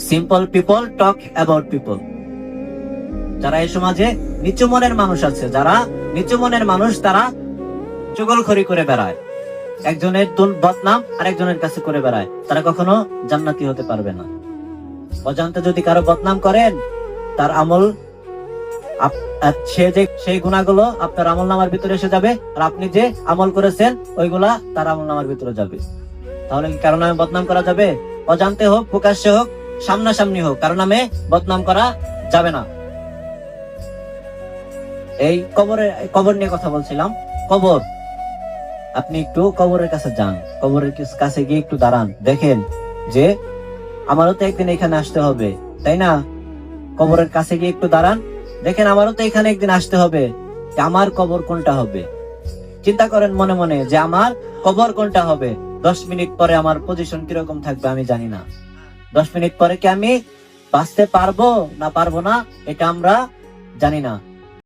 Simple people talk about people. যারা এই সমাজে নিচু মনের মানুষ আছে, যারা নিচু মনের মানুষ, তারা চুগলখড়ি করে বেড়ায়, একজনের বদনাম আরেকজনের কাছে করে বেড়ায়, তারা কখনো জান্নাতি হতে পারবে না। অজান্তে যদি কারো বদনাম করেন, তার আমল, সেই গুণাগুলো আপনার আমল নামার ভিতরে এসে যাবে, আর আপনি যে আমল করেছেন ওইগুলা তার আমল নামার ভিতরে যাবে। তাহলে কি কারো নামে বদনাম করা যাবে? অজান্তে হোক, প্রকাশ্যে হোক, সামনাসামনি হোক, কারো নামে বদনাম করা যাবে না। এই কবর নিয়ে কথা বলছিলাম। কবর, আপনি একটু কবরের কাছে যান, কবরের কাছে গিয়ে একটু দাঁড়ান, দেখেন যে আমারও তো একদিন এখানে আসতে হবে, তাই না? কবরের কাছে গিয়ে একটু দাঁড়ান, দেখেন আমারও তো এখানে একদিন আসতে হবে, আমার কবর কোনটা হবে? চিন্তা করেন মনে মনে যে আমার কবর কোনটা হবে। 10 মিনিট পরে আমার পজিশন কিরকম থাকবে আমি জানি না। 10 মিনিট পরে কি আমি বাঁচতে পারবো না পারবো না এটা আমরা জানি না।